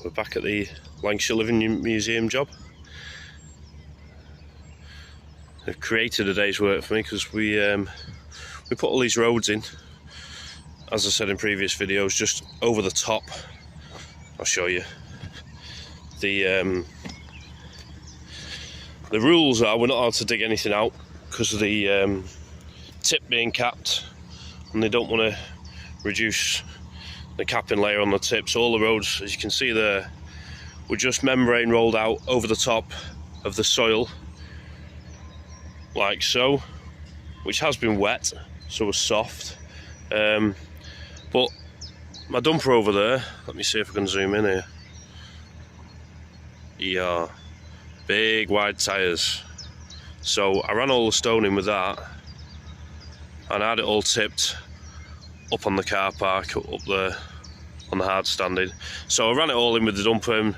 We're back at the Lancashire Living Museum job. They've created a day's work for me because we put all these roads in, as I said in previous videos, just over the top. I'll show you. The rules are we're not allowed to dig anything out because of the tip being capped, and they don't want to reduce the capping layer on the tip. So all the roads, as you can see there, were just membrane rolled out over the top of the soil, like so, which has been wet, so it's soft. But my dumper over there, let me see if I can zoom in here. Yeah, big wide tyres. So I ran all the stone in with that, and I had it all tipped up on the car park, up there on the hard standing. So I ran it all in with the dumper, and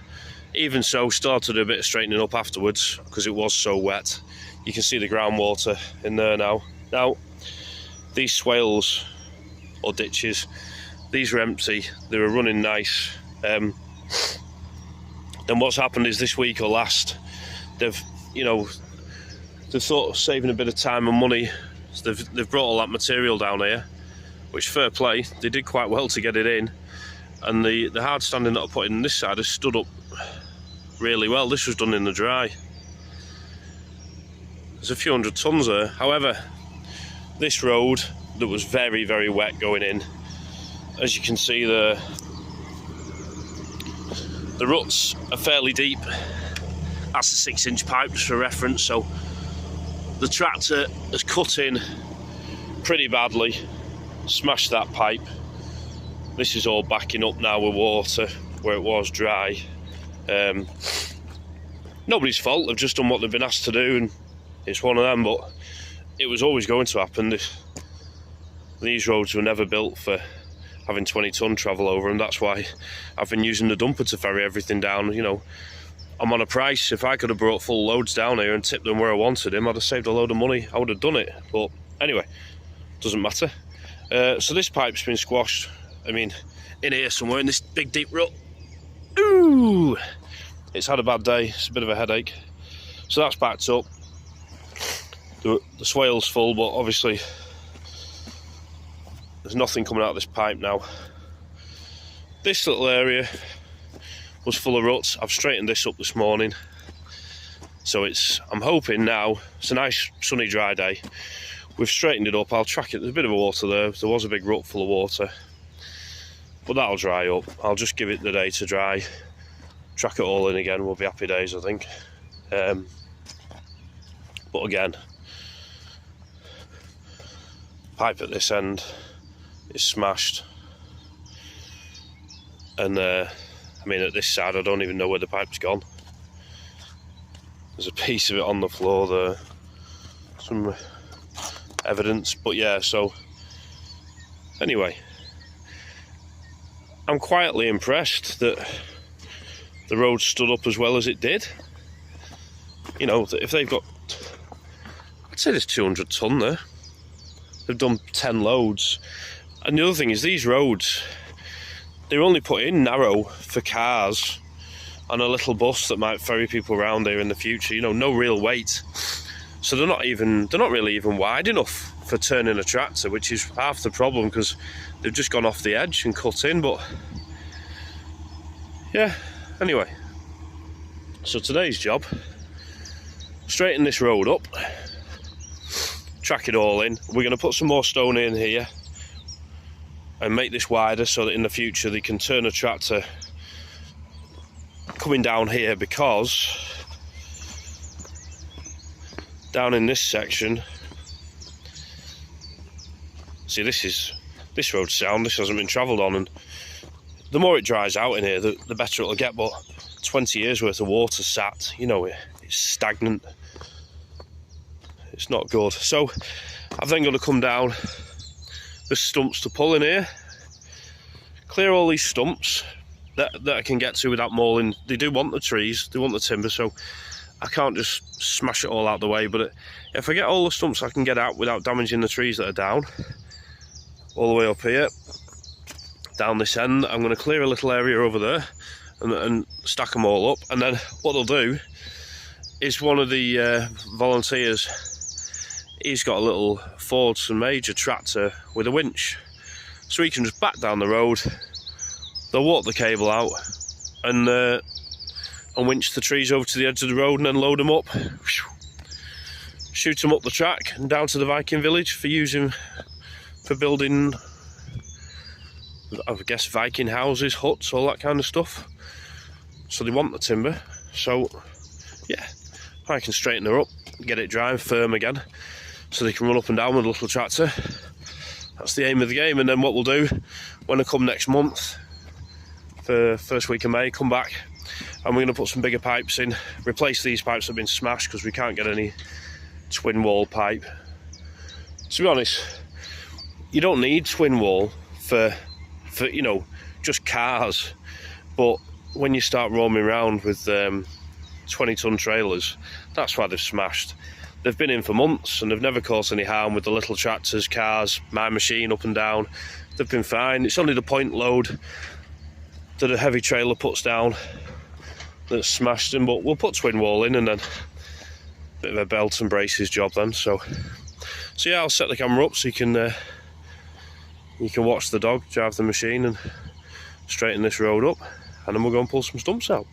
even so, started a bit of straightening up afterwards because it was so wet. You can see the groundwater in there now. Now, these swales or ditches, these were empty, they were running nice. Then what's happened is this week or last, they've thought of saving a bit of time and money. So they've brought all that material down here, which, fair play, they did quite well to get it in. And the hard standing that I put in this side has stood up really well. This was done in the dry. There's a few hundred tons there. However, this road that was very, very wet going in, as you can see, the ruts are fairly deep. That's a 6-inch pipe, just for reference. So the tractor has cut in pretty badly, smashed that pipe. This is all backing up now with water where it was dry. Nobody's fault, they've just done what they've been asked to do, and it's one of them, but it was always going to happen. These roads were never built for having 20-ton travel over them. That's why I've been using the dumper to ferry everything down. You know, I'm on a price. If I could have brought full loads down here and tipped them where I wanted them, I'd have saved a load of money. I would have done it, but anyway, doesn't matter. So this pipe's been squashed. I mean, in here somewhere, in this big deep rut. Ooh! It's had a bad day, it's a bit of a headache. So that's backed up. The swale's full, but obviously there's nothing coming out of this pipe now. This little area was full of ruts. I've straightened this up this morning. So I'm hoping now, it's a nice sunny dry day. We've straightened it up, I'll track it. There's a bit of water there. There was a big rut full of water, but that'll dry up. I'll just give it the day to dry, track it all in again. We'll be happy days, I think. But again, pipe at this end is smashed, and I mean, at this side, I don't even know where the pipe's gone. There's a piece of it on the floor there, some evidence, but yeah. So anyway, I'm quietly impressed that the road stood up as well as it did. You know, if they've got, I'd say there's 200 ton there. They've done 10 loads. And the other thing is, these roads, they're only put in narrow for cars and a little bus that might ferry people around there in the future. You know, no real weight. So they're not really even wide enough for turning a tractor, which is half the problem, because they've just gone off the edge and cut in. But yeah, anyway, so today's job, straighten this road up, track it all in. We're going to put some more stone in here and make this wider so that in the future they can turn a tractor coming down here, because down in this section, see, this road's sound, this hasn't been travelled on, and the more it dries out in here, the better it'll get. But 20 years worth of water sat, you know, it's stagnant. It's not good. So I've then got to come down. There's stumps to pull in here, clear all these stumps that I can get to without mauling. They do want the trees, they want the timber, so I can't just smash it all out the way. But if I get all the stumps I can get out without damaging the trees that are down, all the way up here, down this end, I'm going to clear a little area over there, and stack them all up. And then what they'll do is one of the volunteers, he's got a little Ford St Major tractor with a winch, so he can just back down the road. They'll walk the cable out and winch the trees over to the edge of the road and then load them up, shoot them up the track and down to the Viking village for using for building, I guess, Viking houses, huts, all that kind of stuff. So they want the timber, so yeah, I can straighten her up, get it dry and firm again, so they can run up and down with a little tractor. That's the aim of the game. And then what we'll do when I come next month, for first week of May, come back and we're going to put some bigger pipes in, replace these pipes that have been smashed because we can't get any twin wall pipe. To be honest, you don't need twin wall for you know, just cars, but when you start roaming around with 20-ton trailers, that's why they've smashed. They've been in for months and they've never caused any harm with the little tractors, cars, my machine up and down. They've been fine. It's only the point load that a heavy trailer puts down that's smashed them, but we'll put twin wall in and then a bit of a belt and braces job then. So yeah, I'll set the camera up so you can watch the dog drive the machine and straighten this road up, and then we'll go and pull some stumps out.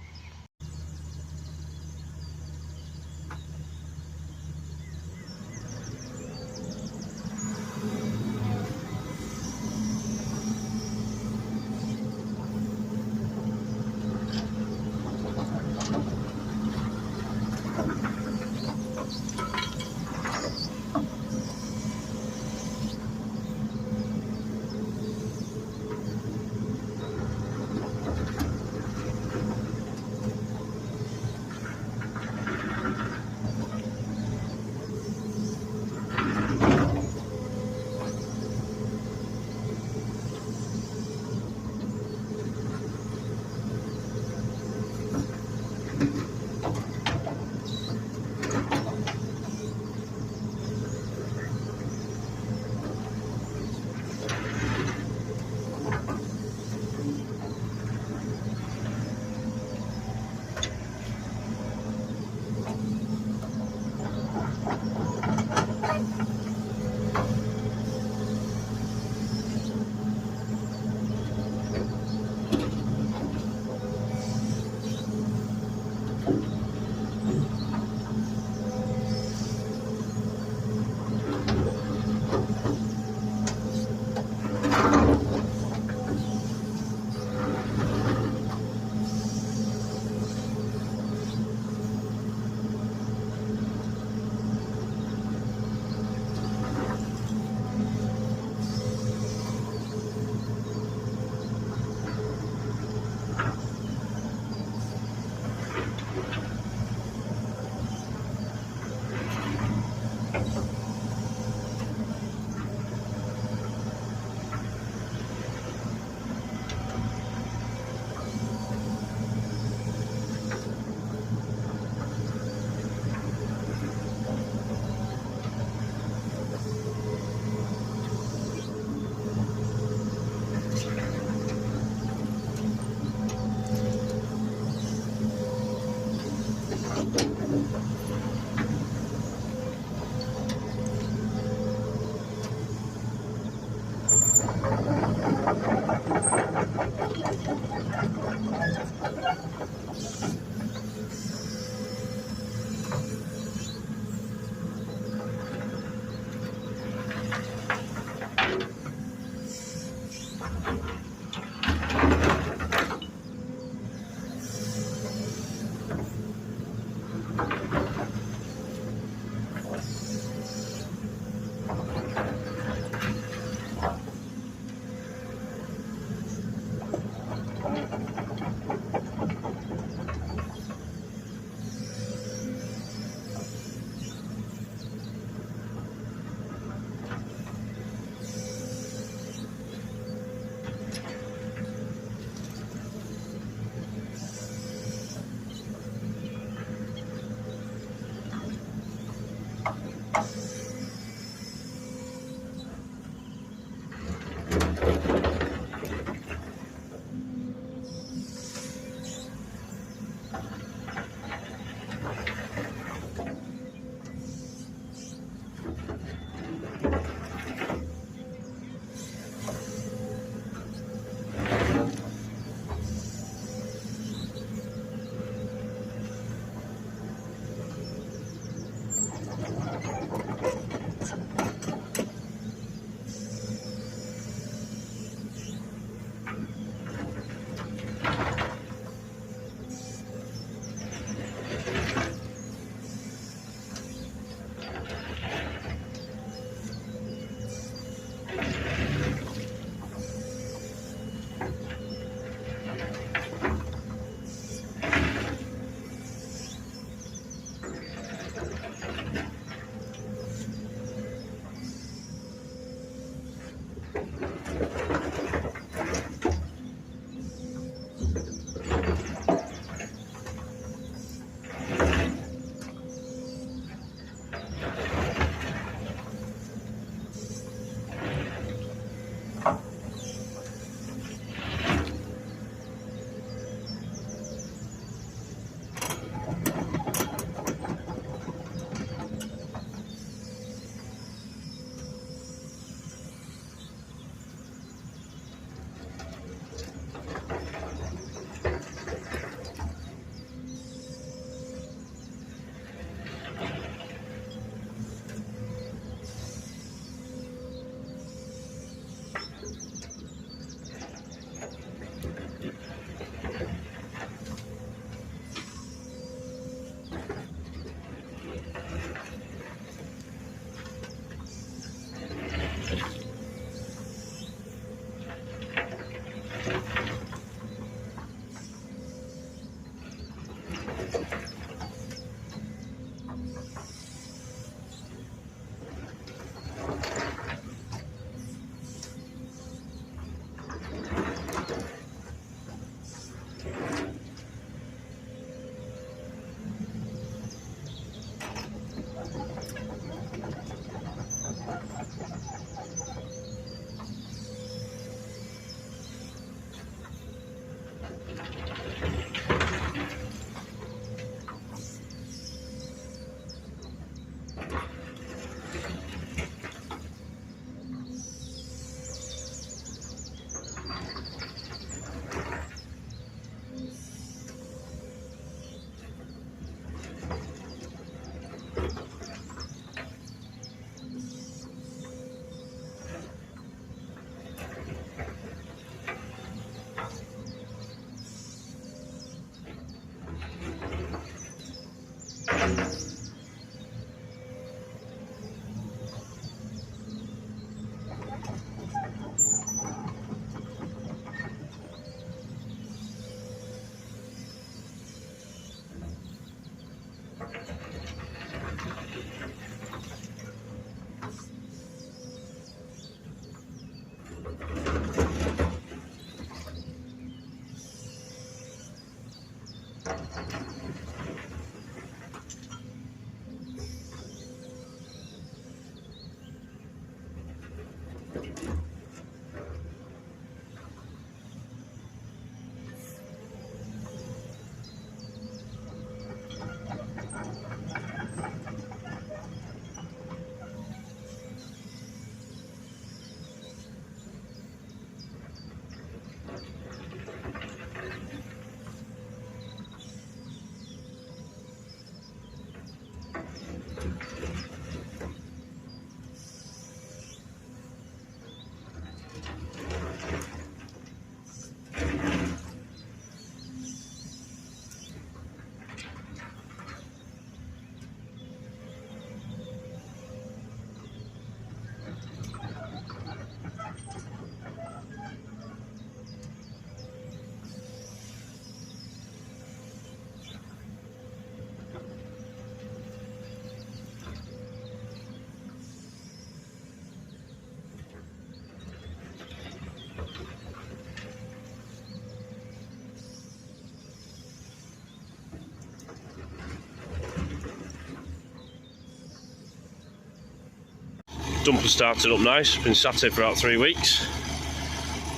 Dumper started up nice, been sat here for about 3 weeks.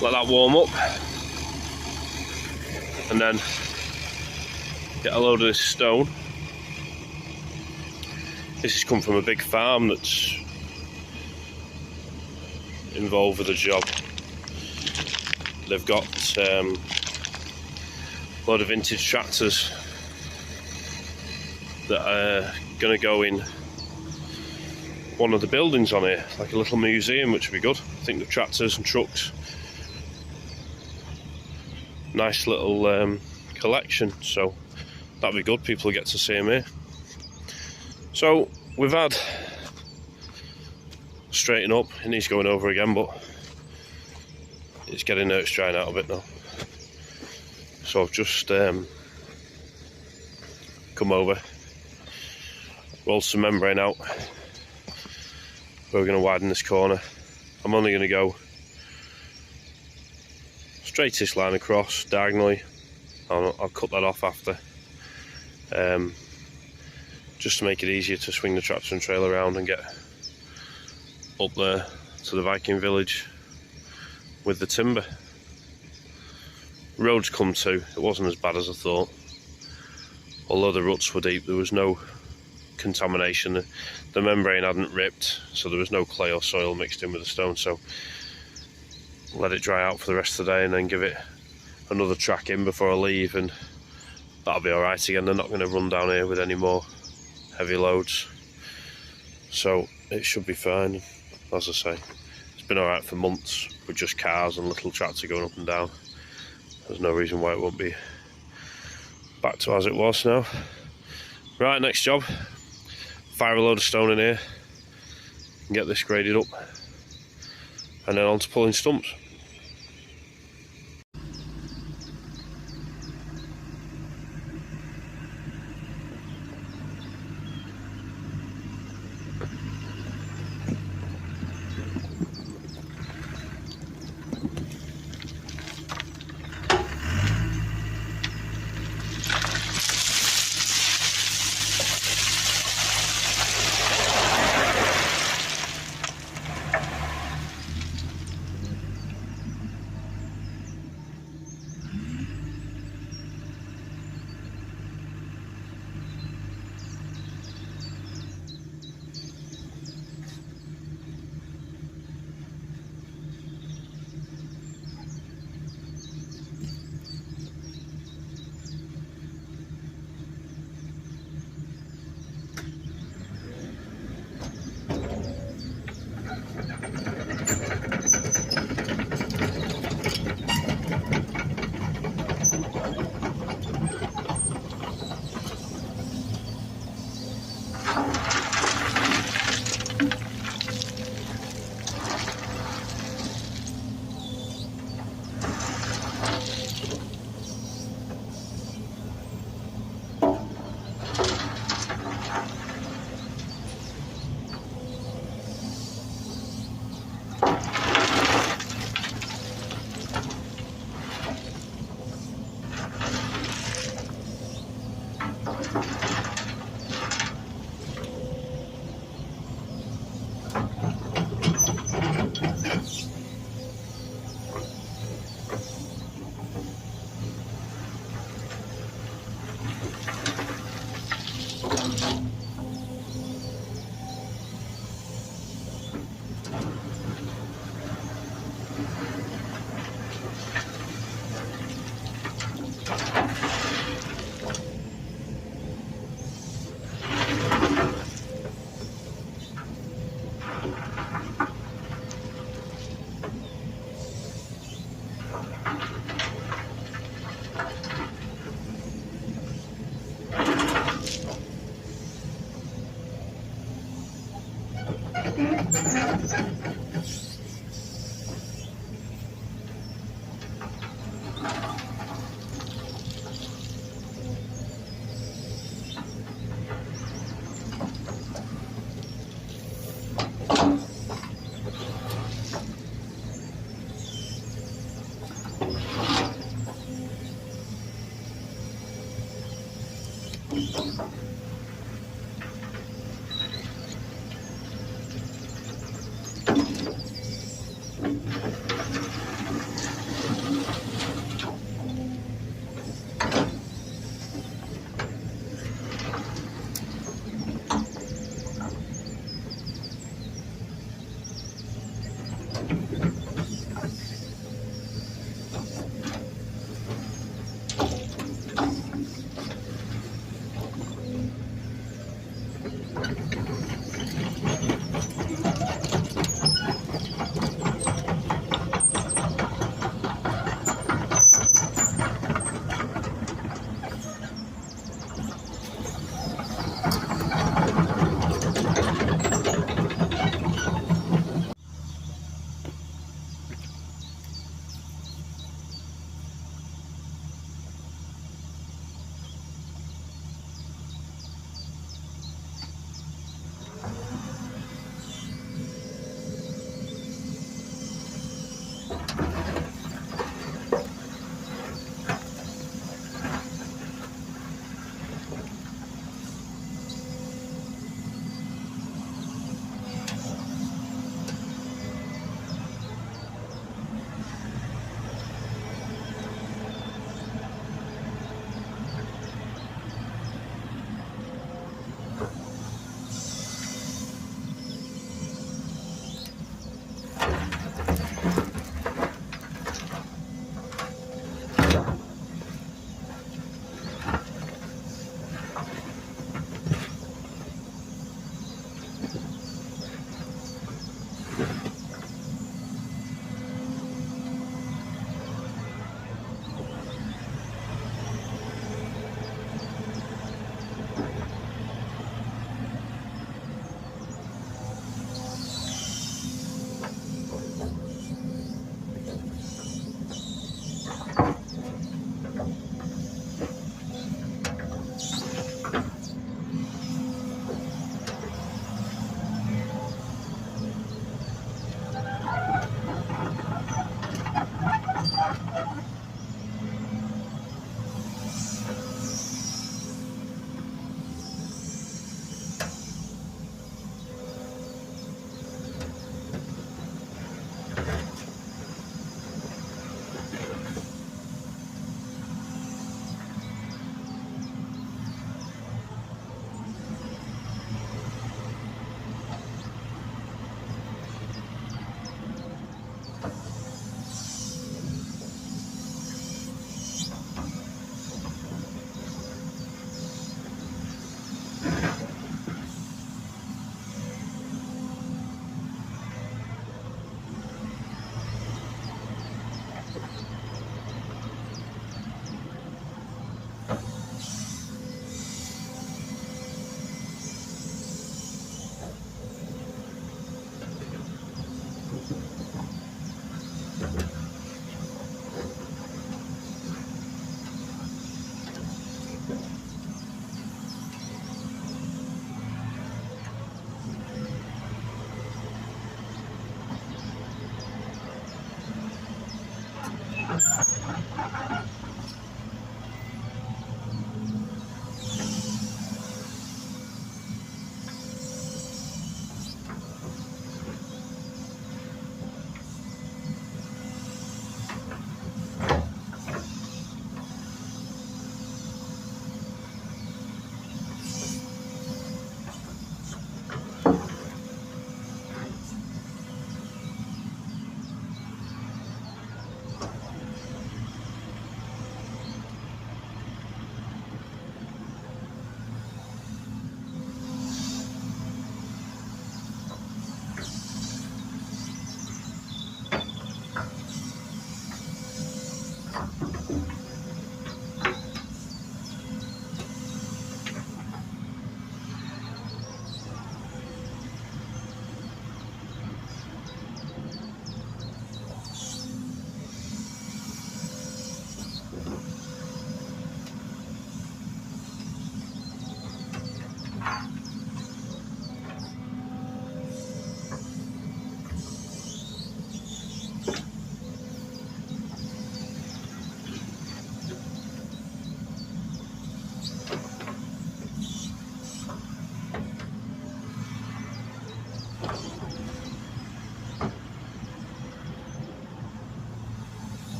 Let that warm up. And then get a load of this stone. This has come from a big farm that's involved with the job. They've got a load of vintage tractors that are going to go in one of the buildings on here, like a little museum, which would be good. I think the tractors and trucks, nice little collection, so that'd be good. People will get to see them here. So we've had straighten up, it needs going over again, but it's getting there, it's drying out a bit now. So I've just come over, rolled some membrane out. We're going to widen this corner. I'm only going to go straightest line across, diagonally. I'll cut that off after, just to make it easier to swing the tractor and trailer around and get up there to the Viking village with the timber. Roads come to, it wasn't as bad as I thought. Although the ruts were deep, there was no contamination. The membrane hadn't ripped, so there was no clay or soil mixed in with the stone, so let it dry out for the rest of the day and then give it another track in before I leave, and that'll be alright again. They're not going to run down here with any more heavy loads, so it should be fine. As I say, it's been alright for months with just cars and little tractor going up and down. There's no reason why it won't be back to as it was now. Right, next job, fire a load of stone in here and get this graded up, and then on to pulling stumps.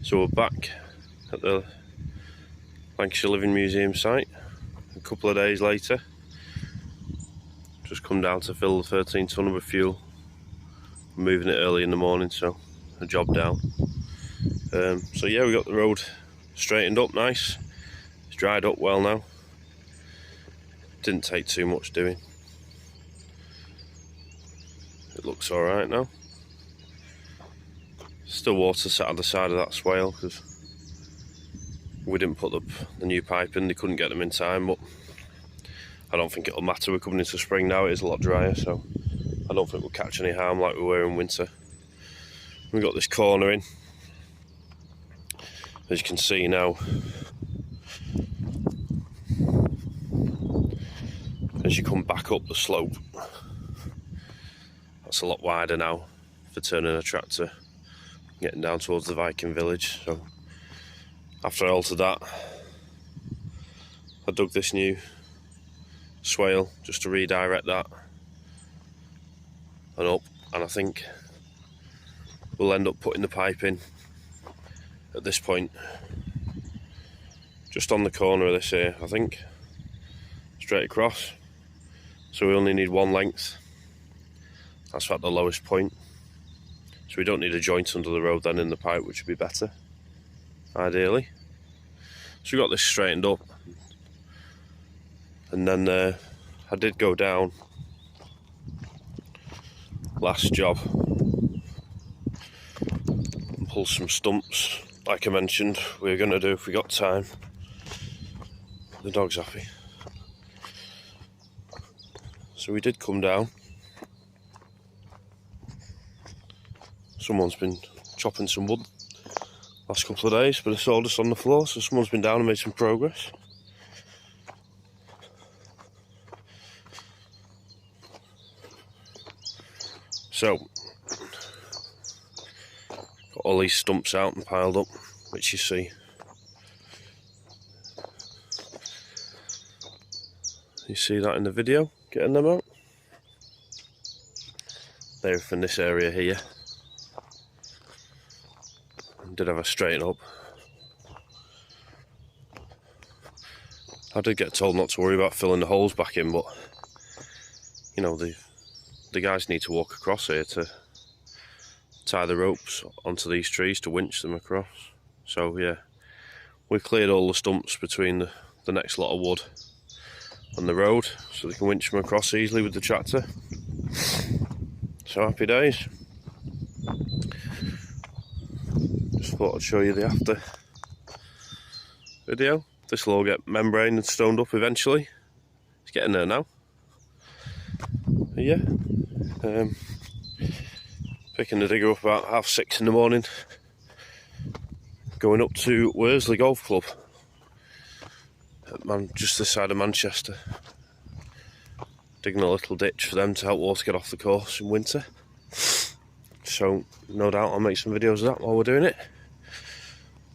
So we're back at the Lancashire Living Museum site a couple of days later. Just come down to fill the 13 tonne with fuel. I'm moving it early in the morning, so a job down. So yeah, we got the road straightened up nice. It's dried up well now. Didn't take too much doing. It looks alright now. Still water sat on the side of that swale because we didn't put the new pipe in. They couldn't get them in time, but I don't think it'll matter. We're coming into spring now. It is a lot drier, so I don't think we'll catch any harm like we were in winter. We've got this corner in. As you can see now, as you come back up the slope, that's a lot wider now for turning a tractor getting down towards the Viking village. So after I altered that, I dug this new swale just to redirect that and up, and I think we'll end up putting the pipe in at this point, just on the corner of this here, I think, straight across. So we only need one length. That's at the lowest point. So we don't need a joint under the road then in the pipe, which would be better, ideally. So we got this straightened up. And then I did go down last job pull some stumps, like I mentioned we were going to do if we got time. The dog's happy. So we did come down. Someone's been chopping some wood last couple of days, but it's all just on the floor, so someone's been down and made some progress. So, got all these stumps out and piled up, which you see. You see that in the video, getting them out. They're from this area here. Did have a straighten up. I did get told not to worry about filling the holes back in, but you know, the guys need to walk across here to tie the ropes onto these trees to winch them across. So yeah, we cleared all the stumps between the next lot of wood and the road, so they can winch them across easily with the tractor. So happy days. Just thought I'd show you the after video. This will all get membrane and stoned up eventually. It's getting there now. But yeah, picking the digger up about 6:30 in the morning, going up to Worsley Golf Club, just this side of Manchester, digging a little ditch for them to help water get off the course in winter. So no doubt I'll make some videos of that while we're doing it.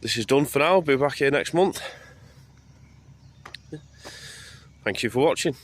This is done for now. I'll be back here next month. Thank you for watching.